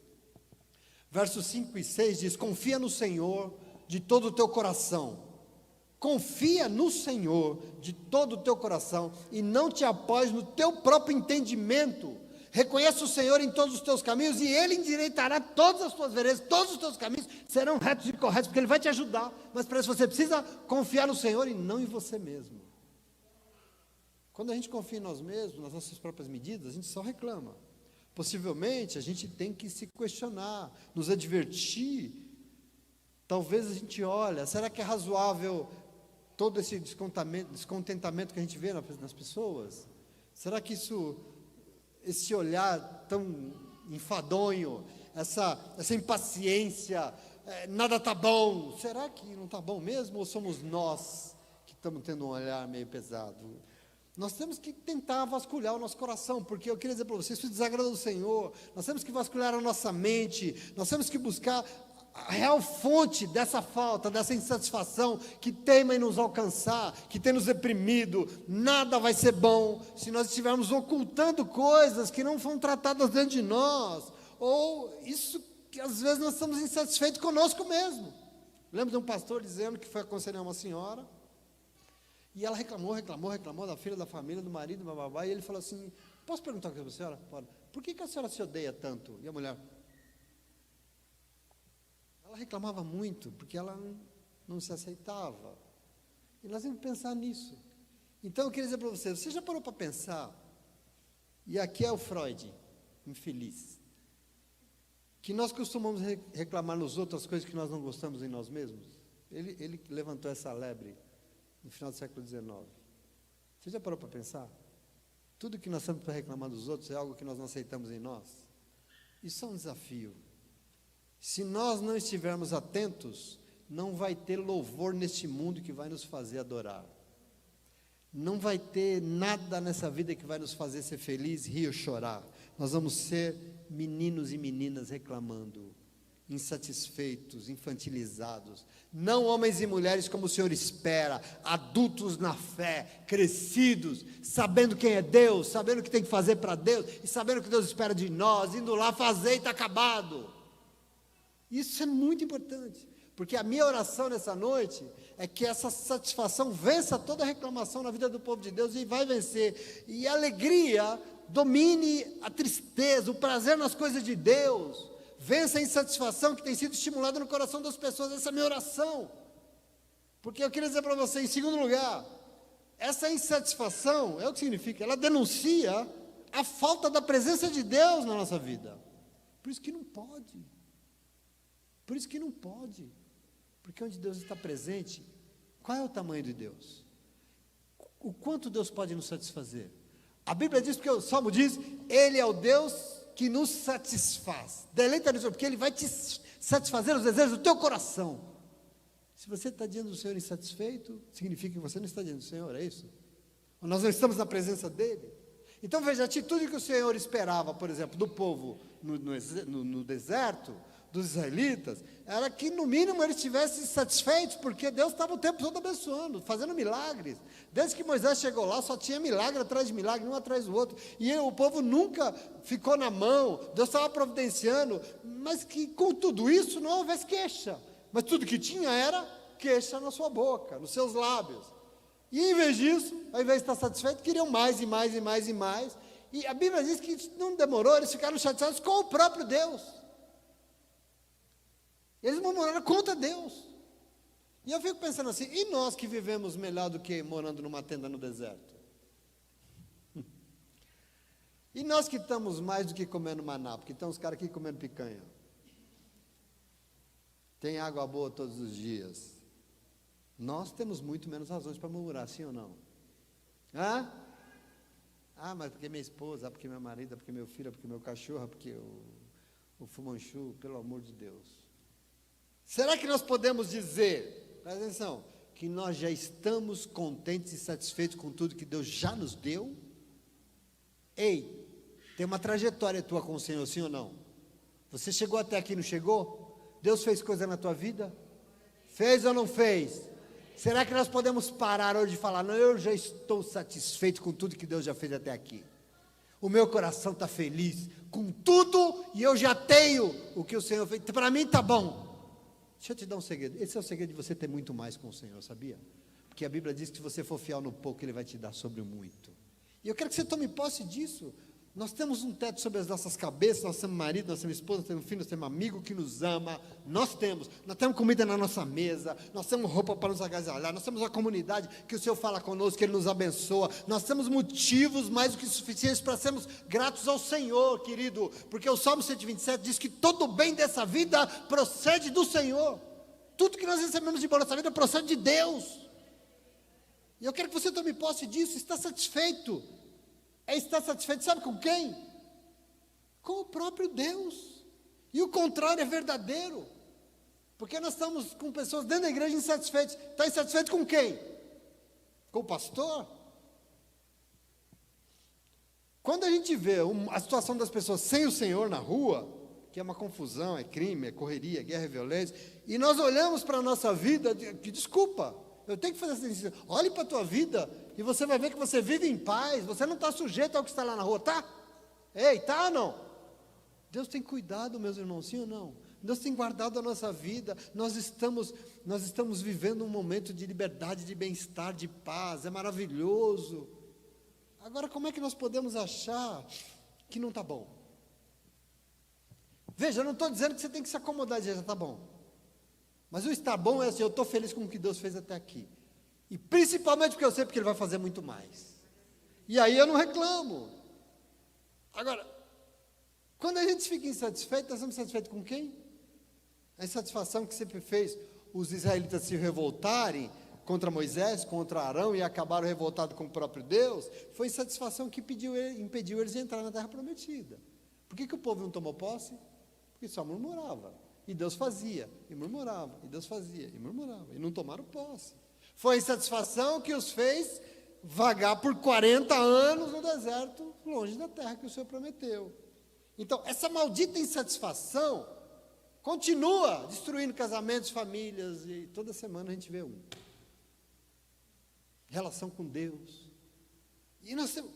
versos 5 e 6 diz: confia no Senhor de todo o teu coração, confia no Senhor de todo o teu coração, e não te apoies no teu próprio entendimento, reconheça o Senhor em todos os teus caminhos, e Ele endireitará todas as tuas veredas, todos os teus caminhos serão retos e corretos, porque Ele vai te ajudar. Mas para isso você precisa confiar no Senhor e não em você mesmo. Quando a gente confia em nós mesmos, nas nossas próprias medidas, a gente só reclama. Possivelmente a gente tem que se questionar, nos advertir. Talvez a gente olha, será que é razoável todo esse descontentamento que a gente vê nas pessoas? Será que esse olhar tão enfadonho, essa impaciência, nada está bom, será que não está bom mesmo? Ou somos nós que estamos tendo um olhar meio pesado? Nós temos que tentar vasculhar o nosso coração, porque eu queria dizer para vocês, isso desagrada do Senhor. Nós temos que vasculhar a nossa mente, nós temos que buscar a real fonte dessa falta, dessa insatisfação que teima em nos alcançar, que tem nos deprimido. Nada vai ser bom se nós estivermos ocultando coisas que não foram tratadas dentro de nós, ou isso que às vezes nós estamos insatisfeitos conosco mesmo. Lembro de um pastor dizendo que foi aconselhar uma senhora, e ela reclamou da filha, da família, do marido, bababá, e ele falou assim: posso perguntar uma coisa para a senhora? Pode. Por que a senhora se odeia tanto? E a mulher, ela reclamava muito, porque ela não se aceitava. E nós temos que pensar nisso. Então eu queria dizer para você já parou para pensar, e aqui é o Freud, infeliz, que nós costumamos reclamar nos outros as coisas que nós não gostamos em nós mesmos? Ele levantou essa lebre no final do século XIX. Você já parou para pensar? Tudo que nós temos para reclamar dos outros é algo que nós não aceitamos em nós. Isso é um desafio. Se nós não estivermos atentos, não vai ter louvor neste mundo que vai nos fazer adorar. Não vai ter nada nessa vida que vai nos fazer ser feliz, rir ou chorar. Nós vamos ser meninos e meninas reclamando, insatisfeitos, infantilizados. Não homens e mulheres como o Senhor espera, adultos na fé, crescidos, sabendo quem é Deus, sabendo o que tem que fazer para Deus, e sabendo o que Deus espera de nós, indo lá fazer e está acabado. Isso é muito importante, porque a minha oração nessa noite é que essa satisfação vença toda reclamação na vida do povo de Deus, e vai vencer, e a alegria domine a tristeza, o prazer nas coisas de Deus, vença a insatisfação que tem sido estimulada no coração das pessoas. Essa é a minha oração, porque eu queria dizer para você, em segundo lugar, essa insatisfação, é o que significa, ela denuncia a falta da presença de Deus na nossa vida. Por isso que não pode, porque onde Deus está presente, qual é o tamanho de Deus? O quanto Deus pode nos satisfazer? A Bíblia diz, porque o Salmo diz, Ele é o Deus que nos satisfaz. Deleita nisso, porque Ele vai te satisfazer os desejos do teu coração. Se você está diante do Senhor insatisfeito, significa que você não está diante do Senhor, é isso? Ou nós não estamos na presença dEle? Então veja, a atitude que o Senhor esperava, por exemplo, do povo no deserto, dos israelitas, era que no mínimo eles estivessem satisfeitos, porque Deus estava o tempo todo abençoando, fazendo milagres. Desde que Moisés chegou lá, só tinha milagre atrás de milagre, um atrás do outro, e o povo nunca ficou na mão, Deus estava providenciando, mas que com tudo isso não houvesse queixa, mas tudo que tinha era queixa na sua boca, nos seus lábios. E em vez disso, ao invés de estar satisfeito, queriam mais e mais e mais e mais, e a Bíblia diz que não demorou, eles ficaram chateados com o próprio Deus. Eles murmuraram contra Deus. E eu fico pensando assim, e nós que vivemos melhor do que morando numa tenda no deserto? E nós que estamos mais do que comendo maná, porque tem uns caras aqui comendo picanha. Tem água boa todos os dias. Nós temos muito menos razões para murmurar, sim ou não? Hã? Ah, mas porque minha esposa, porque meu marido, porque meu filho, porque meu cachorro, porque o fumanchu, pelo amor de Deus. Será que nós podemos dizer, presta atenção, que nós já estamos contentes e satisfeitos com tudo que Deus já nos deu? Ei, tem uma trajetória tua com o Senhor, sim ou não? Você chegou até aqui, não chegou? Deus fez coisa na tua vida? Fez ou não fez? Será que nós podemos parar hoje e falar, não, eu já estou satisfeito com tudo que Deus já fez até aqui? O meu coração está feliz com tudo e eu já tenho o que o Senhor fez, para mim está bom. Deixa eu te dar um segredo, esse é o segredo de você ter muito mais com o Senhor, sabia? Porque a Bíblia diz que se você for fiel no pouco, Ele vai te dar sobre o muito. E eu quero que você tome posse disso. Nós temos um teto sobre as nossas cabeças, nós temos marido, nós temos esposa, nós temos filho, nós temos amigo que nos ama, nós temos comida na nossa mesa, nós temos roupa para nos agasalhar, nós temos uma comunidade que o Senhor fala conosco, que Ele nos abençoa, nós temos motivos mais do que suficientes para sermos gratos ao Senhor, querido, porque o Salmo 127 diz que todo o bem dessa vida procede do Senhor, tudo que nós recebemos de bom nessa vida procede de Deus, e eu quero que você tome posse disso, está satisfeito. Está satisfeito, sabe com quem? Com o próprio Deus. E o contrário é verdadeiro. Porque nós estamos com pessoas dentro da igreja insatisfeitas. Está insatisfeito com quem? Com o pastor? Quando a gente vê a situação das pessoas sem o Senhor na rua, que é uma confusão, é crime, é correria, é guerra, é violência, e nós olhamos para a nossa vida, que desculpa, eu tenho que fazer essa decisão. Olhe para a tua vida e você vai ver que você vive em paz. Você não está sujeito ao que está lá na rua, tá? Ei, tá ou não? Deus tem cuidado, meus irmãos, sim ou não? Deus tem guardado a nossa vida. Nós estamos vivendo um momento de liberdade, de bem-estar, de paz. É maravilhoso. Agora, como é que nós podemos achar que não está bom? Veja, eu não estou dizendo que você tem que se acomodar e dizer, já está bom. Mas o estar bom é assim, eu estou feliz com o que Deus fez até aqui. E principalmente porque eu sei porque Ele vai fazer muito mais. E aí eu não reclamo. Agora, quando a gente fica insatisfeito, nós estamos satisfeitos com quem? A insatisfação que sempre fez os israelitas se revoltarem contra Moisés, contra Arão, e acabaram revoltados com o próprio Deus, foi insatisfação que impediu eles de entrar na terra prometida. Por que o povo não tomou posse? Porque só murmurava. E Deus fazia, e murmurava, e Deus fazia, e murmurava, e não tomaram posse. Foi a insatisfação que os fez vagar por 40 anos no deserto, longe da terra que o Senhor prometeu. Então, essa maldita insatisfação continua destruindo casamentos, famílias, e toda semana a gente vê um. Relação com Deus. E nós temos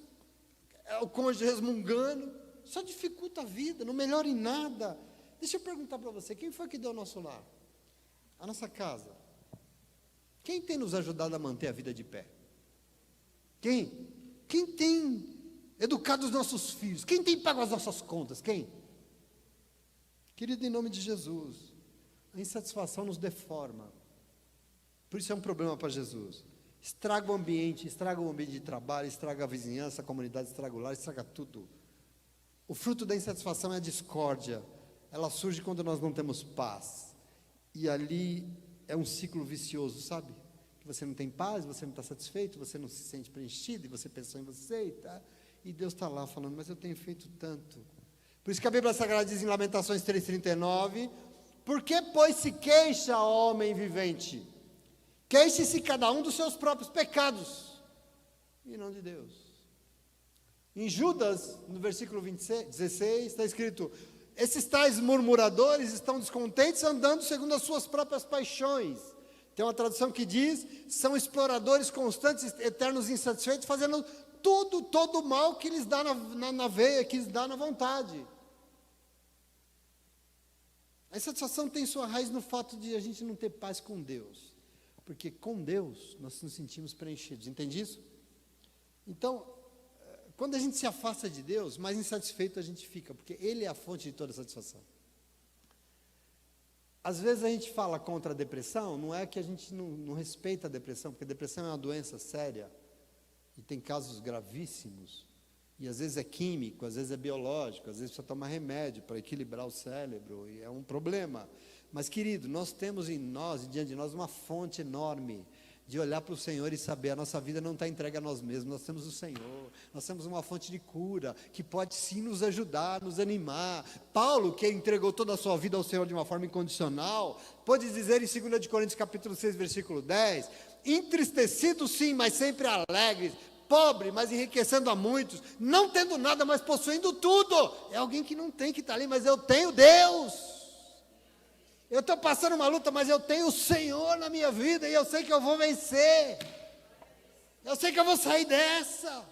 o cônjuge resmungando, só dificulta a vida, não melhora em nada. Deixa eu perguntar para você, quem foi que deu o nosso lar? A nossa casa. Quem tem nos ajudado a manter a vida de pé? Quem? Quem tem educado os nossos filhos? Quem tem pago as nossas contas? Quem? Querido, em nome de Jesus, a insatisfação nos deforma. Por isso é um problema para Jesus. Estraga o ambiente de trabalho, estraga a vizinhança, a comunidade, estraga o lar, estraga tudo. O fruto da insatisfação é a discórdia. Ela surge quando nós não temos paz. E ali é um ciclo vicioso, sabe? Que você não tem paz, você não está satisfeito, você não se sente preenchido, e você pensou em você, tá? E Deus está lá falando, mas eu tenho feito tanto. Por isso que a Bíblia Sagrada diz em Lamentações 3,39, por que, pois, se queixa o homem vivente? Queixe-se cada um dos seus próprios pecados, e não de Deus. Em Judas, no versículo 16, está escrito, esses tais murmuradores estão descontentes andando segundo as suas próprias paixões. Tem uma tradução que diz, são exploradores constantes, eternos insatisfeitos, fazendo todo o mal que lhes dá na veia, que lhes dá na vontade. A insatisfação tem sua raiz no fato de a gente não ter paz com Deus. Porque com Deus nós nos sentimos preenchidos, entende isso? Então, quando a gente se afasta de Deus, mais insatisfeito a gente fica, porque Ele é a fonte de toda satisfação. Às vezes a gente fala contra a depressão, não é que a gente não respeita a depressão, porque a depressão é uma doença séria, e tem casos gravíssimos, e às vezes é químico, às vezes é biológico, às vezes precisa tomar remédio para equilibrar o cérebro, e é um problema. Mas, querido, nós temos em nós, e diante de nós, uma fonte enorme, de olhar para o Senhor e saber, a nossa vida não está entregue a nós mesmos, nós temos o Senhor, nós temos uma fonte de cura, que pode sim nos ajudar, nos animar. Paulo, que entregou toda a sua vida ao Senhor de uma forma incondicional, pode dizer em 2 Coríntios capítulo 6, versículo 10, entristecido sim, mas sempre alegres, pobre, mas enriquecendo a muitos, não tendo nada, mas possuindo tudo. É alguém que não tem que estar ali, mas eu tenho Deus. Eu estou passando uma luta, mas eu tenho o Senhor na minha vida, e eu sei que eu vou vencer, eu sei que eu vou sair dessa.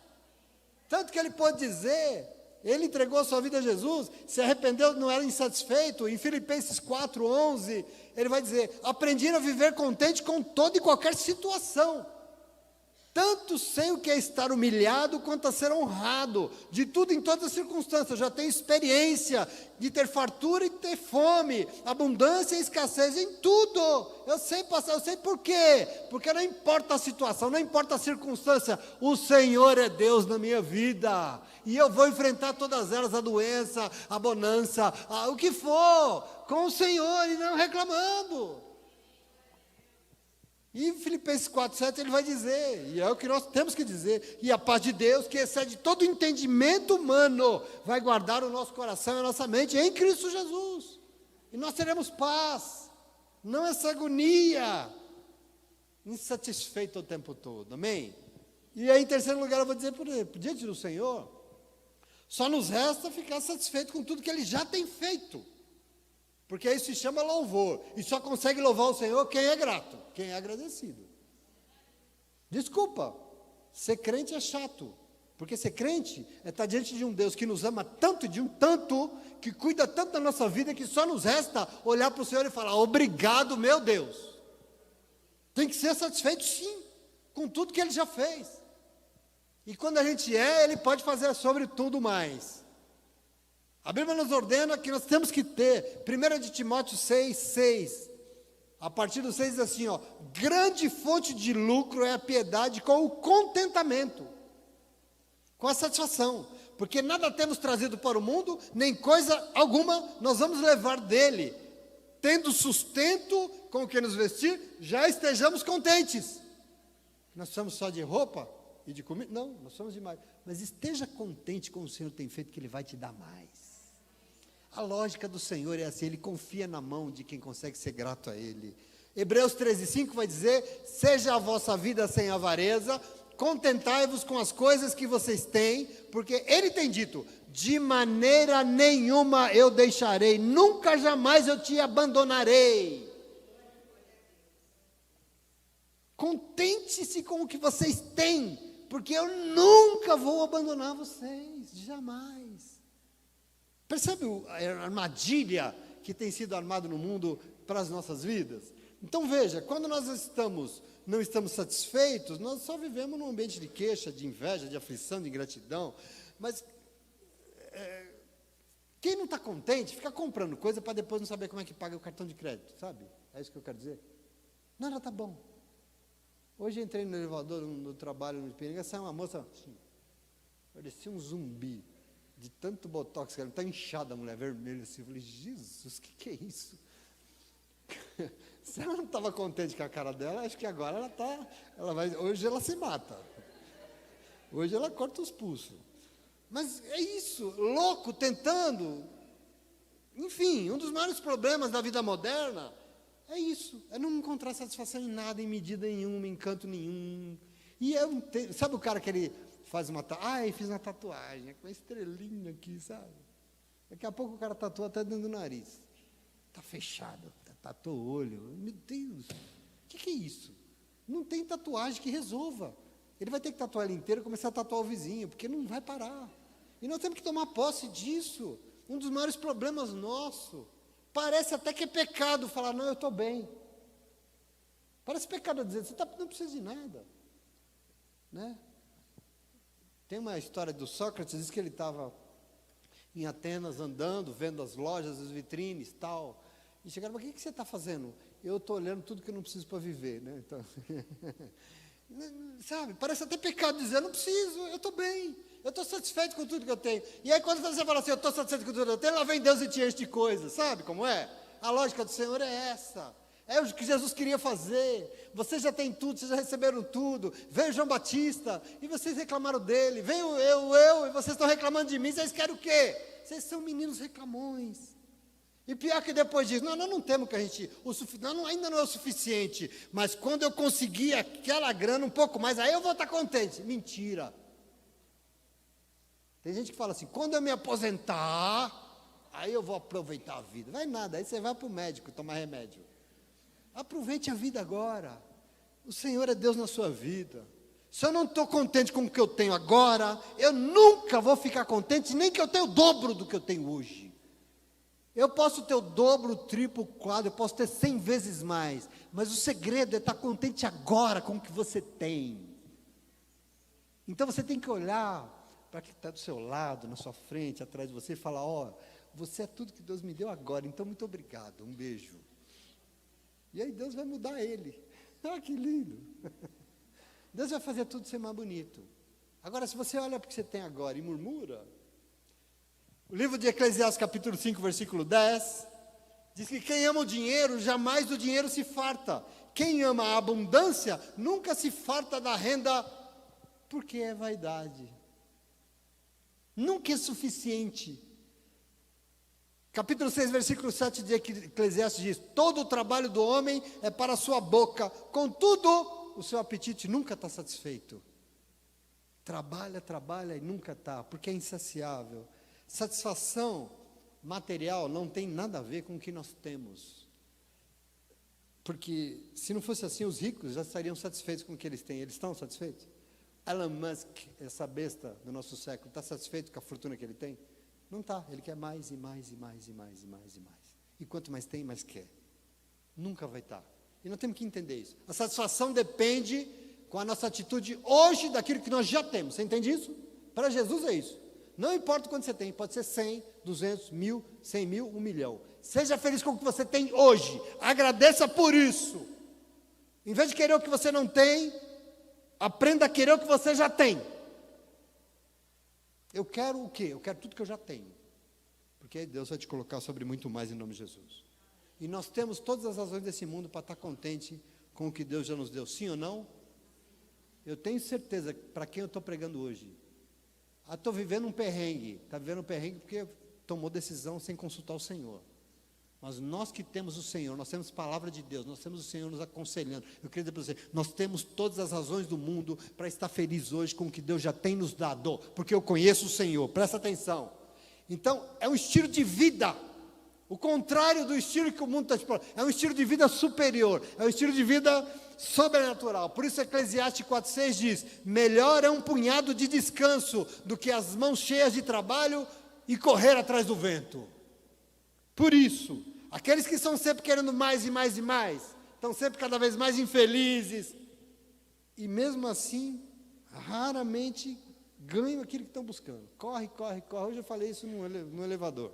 Tanto que ele pode dizer, ele entregou a sua vida a Jesus, se arrependeu, não era insatisfeito. Em Filipenses 4:11, ele vai dizer, aprendi a viver contente com toda e qualquer situação. tanto sei o que é estar humilhado, quanto a ser honrado, de tudo em todas as circunstâncias. Eu já tenho experiência de ter fartura e ter fome, abundância e escassez, em tudo. Eu sei passar, eu sei por quê? Porque não importa a situação, não importa a circunstância, o Senhor é Deus na minha vida, e eu vou enfrentar todas elas, a doença, a bonança, o que for, com o Senhor e não reclamando. E Filipenses 4,7 ele vai dizer, e é o que nós temos que dizer, e a paz de Deus, que excede todo entendimento humano, vai guardar o nosso coração e a nossa mente em Cristo Jesus, e nós teremos paz, não essa agonia, insatisfeito o tempo todo, amém? E aí em terceiro lugar eu vou dizer, diante do Senhor, só nos resta ficar satisfeito com tudo que Ele já tem feito, porque isso se chama louvor, e só consegue louvar o Senhor quem é grato, quem é agradecido. Desculpa, ser crente é chato, porque ser crente é estar diante de um Deus que nos ama tanto, de um tanto, que cuida tanto da nossa vida, que só nos resta olhar para o Senhor e falar, obrigado meu Deus. Tem que ser satisfeito sim, com tudo que Ele já fez, e quando a gente Ele pode fazer sobre tudo mais. A Bíblia nos ordena que nós temos que ter, 1 de Timóteo 6, a partir do 6 diz assim, grande fonte de lucro é a piedade com o contentamento, com a satisfação, porque nada temos trazido para o mundo, nem coisa alguma nós vamos levar dele, tendo sustento com o que nos vestir, já estejamos contentes. Nós somos só de roupa e de comida? Não, nós somos demais, mas esteja contente com o Senhor tem feito, que Ele vai te dar mais. A lógica do Senhor é assim, Ele confia na mão de quem consegue ser grato a Ele. Hebreus 13:5 vai dizer, seja a vossa vida sem avareza, contentai-vos com as coisas que vocês têm, porque Ele tem dito, de maneira nenhuma eu deixarei, nunca jamais eu te abandonarei. Contente-se com o que vocês têm, porque eu nunca vou abandonar vocês, jamais. Percebe a armadilha que tem sido armada no mundo para as nossas vidas? Então veja, quando nós não estamos satisfeitos, nós só vivemos num ambiente de queixa, de inveja, de aflição, de ingratidão. Mas quem não está contente, fica comprando coisa para depois não saber como é que paga o cartão de crédito, sabe? É isso que eu quero dizer. Nada está bom. Hoje entrei no elevador no trabalho no Ipiranga, saiu uma moça, assim, parecia um zumbi. De tanto botox que ela está inchada, a mulher vermelha assim. Eu falei, Jesus, o que é isso? Se ela não estava contente com a cara dela, acho que agora hoje ela se mata. Hoje ela corta os pulsos. Mas é isso, louco, tentando. Enfim, um dos maiores problemas da vida moderna é isso, é não encontrar satisfação em nada, em medida nenhuma, em canto nenhum. E sabe o cara que ele faz uma tatuagem, fiz uma tatuagem, com uma estrelinha aqui, sabe? Daqui a pouco o cara tatua até dentro do nariz. Está fechado, tatuou o olho. Meu Deus, o que é isso? Não tem tatuagem que resolva. Ele vai ter que tatuar ele inteiro e começar a tatuar o vizinho, porque não vai parar. E nós temos que tomar posse disso. Um dos maiores problemas nosso. Parece até que é pecado falar, não, eu estou bem. Parece pecado dizer, você não precisa de nada. Né? Tem uma história do Sócrates, diz que ele estava em Atenas andando, vendo as lojas, as vitrines, tal. E chegaram, mas o que você está fazendo? Eu estou olhando tudo que eu não preciso para viver, né? Então, sabe, parece até pecado dizer, eu não preciso, eu estou bem, eu estou satisfeito com tudo que eu tenho. E aí quando você fala assim, eu estou satisfeito com tudo que eu tenho, lá vem Deus e te enche de coisas, sabe como é? A lógica do Senhor é essa. É o que Jesus queria fazer. Vocês já têm tudo, vocês já receberam tudo. Veio João Batista e vocês reclamaram dele. Veio eu, e vocês estão reclamando de mim. Vocês querem o quê? Vocês são meninos reclamões. E pior que depois diz, não, nós não temos que a gente, ainda não é o suficiente, mas quando eu conseguir aquela grana um pouco mais, aí eu vou estar contente. Mentira. Tem gente que fala assim, quando eu me aposentar, aí eu vou aproveitar a vida. Vai nada, aí você vai para o médico tomar remédio. Aproveite a vida agora. O Senhor é Deus na sua vida. Se eu não estou contente com o que eu tenho agora, eu nunca vou ficar contente, nem que eu tenha o dobro do que eu tenho hoje. Eu posso ter o dobro, o triplo, o quadro, eu posso ter 100 vezes mais, mas o segredo é estar contente agora com o que você tem. Então você tem que olhar para quem está do seu lado, na sua frente, atrás de você, e falar: ó, você é tudo que Deus me deu agora, então muito obrigado, um beijo. E aí Deus vai mudar ele. Ah, que lindo. Deus vai fazer tudo ser mais bonito. Agora, se você olha para o que você tem agora e murmura, o livro de Eclesiastes, capítulo 5, versículo 10, diz que quem ama o dinheiro, jamais do dinheiro se farta. Quem ama a abundância, nunca se farta da renda, porque é vaidade. Nunca é suficiente. Capítulo 6, versículo 7 de Eclesiastes diz: todo o trabalho do homem é para a sua boca, contudo, o seu apetite nunca está satisfeito. Trabalha, trabalha e nunca está, porque é insaciável. Satisfação material não tem nada a ver com o que nós temos. Porque se não fosse assim, os ricos já estariam satisfeitos com o que eles têm. Eles estão satisfeitos? Elon Musk, essa besta do nosso século, está satisfeito com a fortuna que ele tem? Não está. Ele quer mais e mais e mais e mais e mais e mais. E quanto mais tem, mais quer. Nunca vai estar. E nós temos que entender isso. A satisfação depende com a nossa atitude hoje daquilo que nós já temos. Você entende isso? Para Jesus é isso. Não importa quanto você tem, pode ser 100, 200, 1000, 100 mil, 1 milhão. Seja feliz com o que você tem hoje. Agradeça por isso. Em vez de querer o que você não tem, aprenda a querer o que você já tem. Eu quero o quê? Eu quero tudo que eu já tenho. Porque aí Deus vai te colocar sobre muito mais em nome de Jesus. E nós temos todas as razões desse mundo para estar contente com o que Deus já nos deu. Sim ou não? Eu tenho certeza para quem eu estou pregando hoje. Estou vivendo um perrengue. Está vivendo um perrengue porque tomou decisão sem consultar o Senhor. Mas nós que temos o Senhor, nós temos a palavra de Deus, nós temos o Senhor nos aconselhando. Eu queria dizer para você, nós temos todas as razões do mundo para estar feliz hoje com o que Deus já tem nos dado, porque eu conheço o Senhor, presta atenção. Então, é um estilo de vida, o contrário do estilo que o mundo está explorando, é um estilo de vida superior, é um estilo de vida sobrenatural. Por isso Eclesiastes 4,6 diz: melhor é um punhado de descanso do que as mãos cheias de trabalho e correr atrás do vento. Por isso, aqueles que estão sempre querendo mais e mais e mais, estão sempre cada vez mais infelizes, e mesmo assim, raramente ganham aquilo que estão buscando. Corre, corre, corre. Hoje eu falei isso no elevador.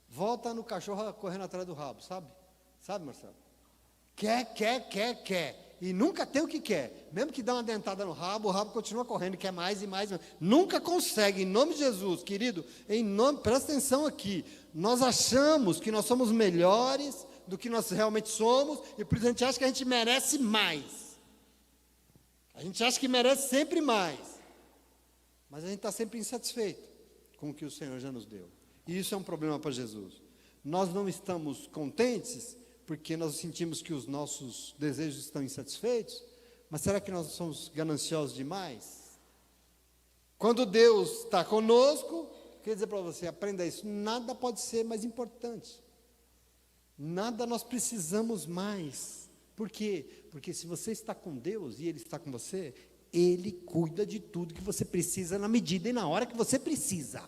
Volta no cachorro correndo atrás do rabo, sabe? Sabe, Marcelo? Quer. E nunca tem o que quer. Mesmo que dá uma dentada no rabo, o rabo continua correndo, quer mais e mais. Nunca consegue, em nome de Jesus, querido, presta atenção aqui. Nós achamos que nós somos melhores do que nós realmente somos, e por isso a gente acha que a gente merece mais. A gente acha que merece sempre mais. Mas a gente está sempre insatisfeito com o que o Senhor já nos deu. E isso é um problema para Jesus. Nós não estamos contentes porque nós sentimos que os nossos desejos estão insatisfeitos, mas será que nós somos gananciosos demais? Quando Deus está conosco, queria dizer para você, aprenda isso, nada pode ser mais importante. Nada nós precisamos mais. Por quê? Porque se você está com Deus e Ele está com você, Ele cuida de tudo que você precisa na medida e na hora que você precisa.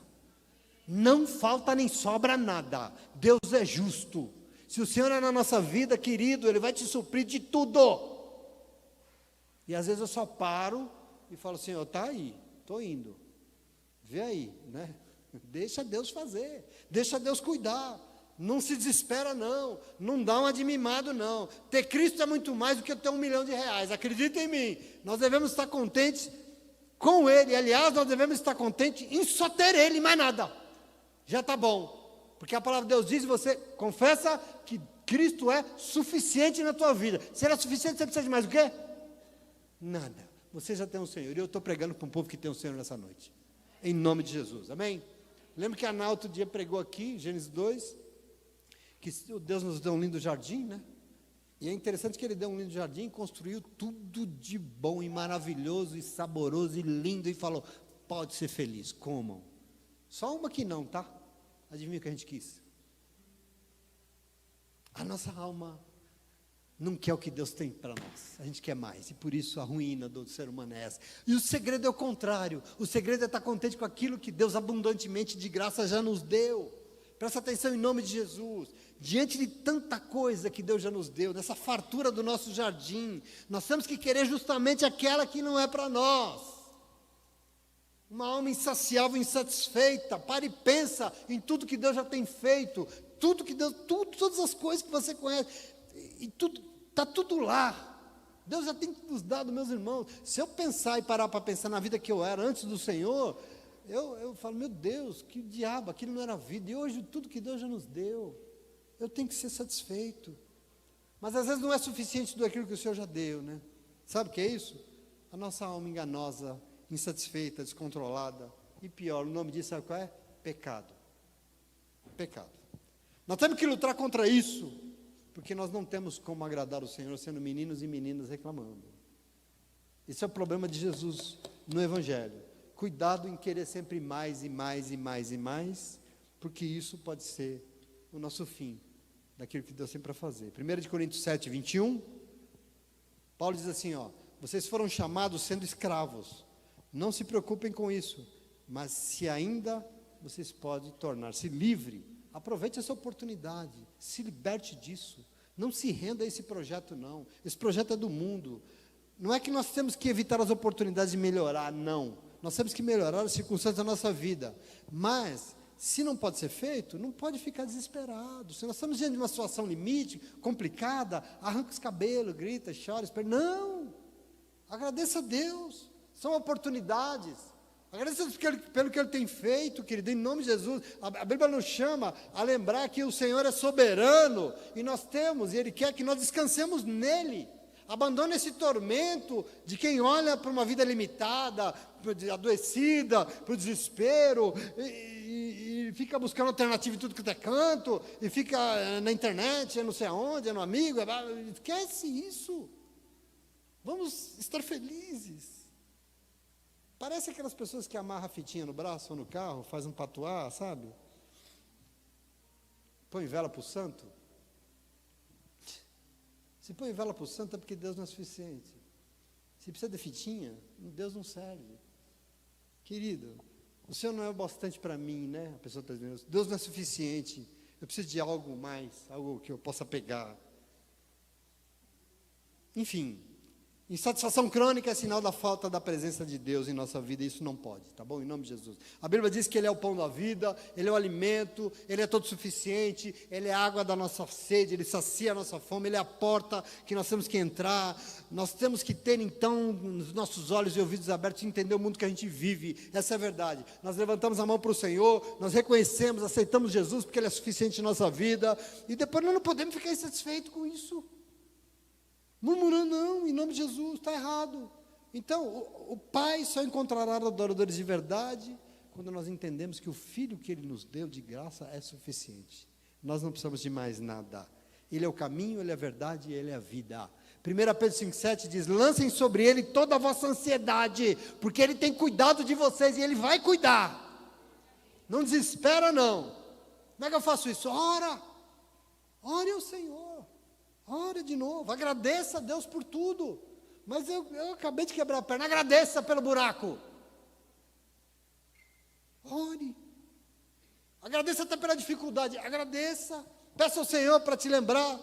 Não falta nem sobra nada. Deus é justo. Se o Senhor é na nossa vida, querido, Ele vai te suprir de tudo. E às vezes eu só paro e falo: Senhor, está aí, estou indo. Vê aí, né? Deixa Deus fazer, deixa Deus cuidar. Não se desespera não, não dá uma de mimado não. Ter Cristo é muito mais do que ter R$1 milhão, acredita em mim. Nós devemos estar contentes com Ele, aliás, nós devemos estar contentes em só ter Ele, mais nada. Já está bom. Porque a palavra de Deus diz, você confessa que Cristo é suficiente na tua vida. Se Ele é suficiente, você precisa de mais o quê? Nada. Você já tem um Senhor. E eu estou pregando para um povo que tem um Senhor nessa noite. Em nome de Jesus. Amém? Lembra que a Ana outro dia pregou aqui, Gênesis 2, que Deus nos deu um lindo jardim, né? E é interessante que Ele deu um lindo jardim e construiu tudo de bom e maravilhoso e saboroso e lindo e falou: pode ser feliz, comam. Só uma que não, tá? Adivinha o que a gente quis? A nossa alma não quer o que Deus tem para nós. A gente quer mais. E por isso a ruína do ser humano é essa. E o segredo é o contrário. O segredo é estar contente com aquilo que Deus abundantemente de graça já nos deu. Presta atenção em nome de Jesus. Diante de tanta coisa que Deus já nos deu, nessa fartura do nosso jardim, nós temos que querer justamente aquela que não é para nós. Uma alma insaciável, insatisfeita. Para e pensa em tudo que Deus já tem feito. Tudo que Deus, todas as coisas que você conhece. E tudo, está tudo lá. Deus já tem nos dado, meus irmãos. Se eu pensar e parar para pensar na vida que eu era antes do Senhor, eu falo, meu Deus, que diabo, aquilo não era vida. E hoje tudo que Deus já nos deu, eu tenho que ser satisfeito. Mas às vezes não é suficiente do aquilo que o Senhor já deu, né? Sabe o que é isso? A nossa alma enganosa, insatisfeita, descontrolada. E pior, o nome disso sabe qual é? Pecado. Pecado. Nós temos que lutar contra isso, porque nós não temos como agradar o Senhor sendo meninos e meninas reclamando. Esse é o problema de Jesus no Evangelho. Cuidado em querer sempre mais e mais e mais e mais, porque isso pode ser o nosso fim daquilo que Deus tem para fazer. 1 Coríntios 7, 21, Paulo diz assim, vocês foram chamados sendo escravos, não se preocupem com isso, mas se ainda vocês podem tornar-se livre, aproveite essa oportunidade, se liberte disso, não se renda a esse projeto não, esse projeto é do mundo, não é que nós temos que evitar as oportunidades de melhorar, não, nós temos que melhorar as circunstâncias da nossa vida, mas se não pode ser feito, não pode ficar desesperado. Se nós estamos diante de uma situação limite, complicada, arranca os cabelos, grita, chora, espera. Não! Agradeça a Deus. São oportunidades. Agradeça a Deus pelo que Ele tem feito, querido, em nome de Jesus. A Bíblia nos chama a lembrar que o Senhor é soberano, e nós temos, e Ele quer que nós descansemos nele. Abandone esse tormento de quem olha para uma vida limitada, adoecida, para o desespero, e fica buscando alternativa em tudo que é canto, e fica na internet, não sei aonde, no amigo, esquece isso. Vamos estar felizes. Parece aquelas pessoas que amarram a fitinha no braço ou no carro, faz um patuá, sabe? Põe vela para o santo. Se põe vela para o santo é porque Deus não é suficiente. Se precisa de fitinha, Deus não serve. Querido, o Senhor não é o bastante para mim, né? A pessoa está dizendo, Deus não é suficiente. Eu preciso de algo mais, algo que eu possa pegar. Enfim, insatisfação crônica é sinal da falta da presença de Deus em nossa vida, e isso não pode, tá bom? Em nome de Jesus. A Bíblia diz que Ele é o pão da vida, Ele é o alimento, Ele é todo suficiente, Ele é a água da nossa sede, Ele sacia a nossa fome, Ele é a porta que nós temos que entrar. Nós temos que ter então os nossos olhos e ouvidos abertos e entender o mundo que a gente vive. Essa é a verdade. Nós levantamos a mão para o Senhor, nós reconhecemos, aceitamos Jesus porque Ele é suficiente em nossa vida, e depois nós não podemos ficar insatisfeitos com isso. Murmurando, não, em nome de Jesus, está errado. Então, o Pai só encontrará adoradores de verdade quando nós entendemos que o Filho que Ele nos deu de graça é suficiente. Nós não precisamos de mais nada. Ele é o caminho, Ele é a verdade e Ele é a vida. 1 Pedro 5,7 diz, lancem sobre Ele toda a vossa ansiedade, porque Ele tem cuidado de vocês e Ele vai cuidar. Não desespera não. Como é que eu faço isso? Ora, ore ao Senhor. Ore de novo, agradeça a Deus por tudo. Mas eu acabei de quebrar a perna, agradeça pelo buraco. Ore. Agradeça até pela dificuldade, agradeça. Peça ao Senhor para te lembrar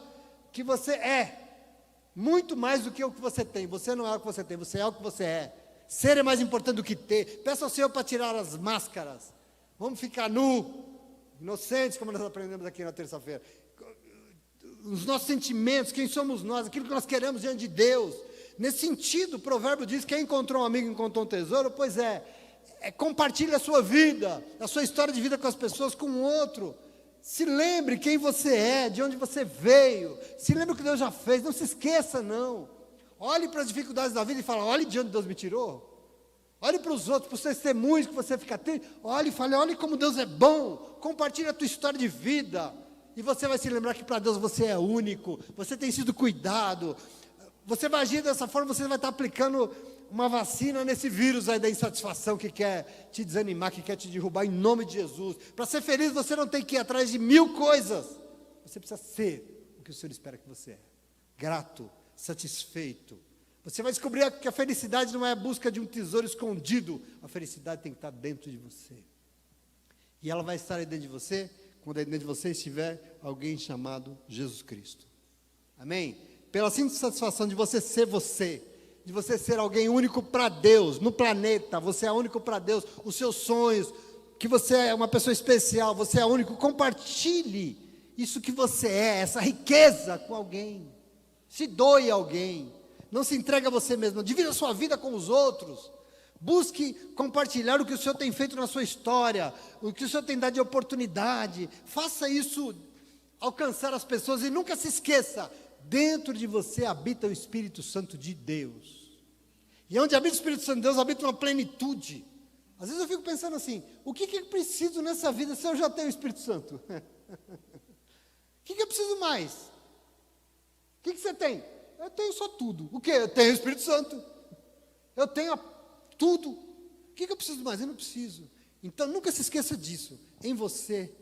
que você é muito mais do que o que você tem. Você não é o que você tem, você é o que você é. Ser é mais importante do que ter. Peça ao Senhor para tirar as máscaras. Vamos ficar inocentes, como nós aprendemos aqui na terça-feira. Os nossos sentimentos, quem somos nós, aquilo que nós queremos diante de Deus. Nesse sentido, o provérbio diz, quem encontrou um amigo encontrou um tesouro. Pois compartilhe a sua vida, a sua história de vida com as pessoas, com o outro. Se lembre quem você é, de onde você veio, se lembre o que Deus já fez, não se esqueça não. Olhe para as dificuldades da vida e fale, olhe de onde Deus me tirou. Olhe para os outros, para os testemunhos que você fica tendo, olhe e fale, olhe como Deus é bom, compartilhe a tua história de vida. E você vai se lembrar que para Deus você é único, você tem sido cuidado. Você vai agir dessa forma, você vai estar aplicando uma vacina nesse vírus aí da insatisfação que quer te desanimar, que quer te derrubar, em nome de Jesus. Para ser feliz você não tem que ir atrás de 1000 coisas. Você precisa ser o que o Senhor espera que você é. Grato, satisfeito. Você vai descobrir que a felicidade não é a busca de um tesouro escondido. A felicidade tem que estar dentro de você. E ela vai estar aí dentro de você, quando aí dentro de você estiver alguém chamado Jesus Cristo. Amém? Pela simples satisfação de você ser você, de você ser alguém único para Deus, no planeta, você é único para Deus, os seus sonhos, que você é uma pessoa especial, você é único, compartilhe isso que você é, essa riqueza com alguém, se doe a alguém, não se entregue a você mesmo, divida a sua vida com os outros, busque compartilhar o que o Senhor tem feito na sua história, o que o Senhor tem dado de oportunidade, faça isso alcançar as pessoas e nunca se esqueça, dentro de você habita o Espírito Santo de Deus, e onde habita o Espírito Santo de Deus, habita uma plenitude. Às vezes eu fico pensando assim, o que eu preciso nessa vida se eu já tenho o Espírito Santo? O que eu preciso mais? O que você tem? Eu tenho só tudo. O que? Eu tenho o Espírito Santo. Eu tenho tudo. O que eu preciso mais? Eu não preciso. Então nunca se esqueça disso. Em você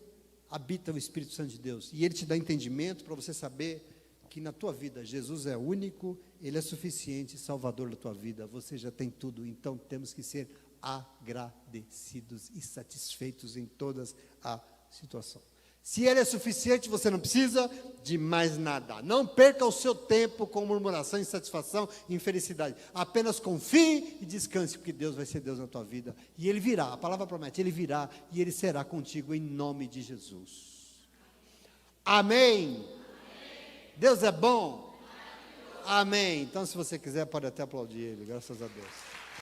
habita o Espírito Santo de Deus. E Ele te dá entendimento para você saber que na tua vida Jesus é único, Ele é suficiente, Salvador da tua vida. Você já tem tudo. Então temos que ser agradecidos e satisfeitos em todas a situação. Se Ele é suficiente, você não precisa de mais nada. Não perca o seu tempo com murmuração, insatisfação e infelicidade. Apenas confie e descanse, porque Deus vai ser Deus na tua vida. E Ele virá, a palavra promete, Ele virá e Ele será contigo em nome de Jesus. Amém. Deus é bom. Amém. Então, se você quiser, pode até aplaudir Ele, graças a Deus.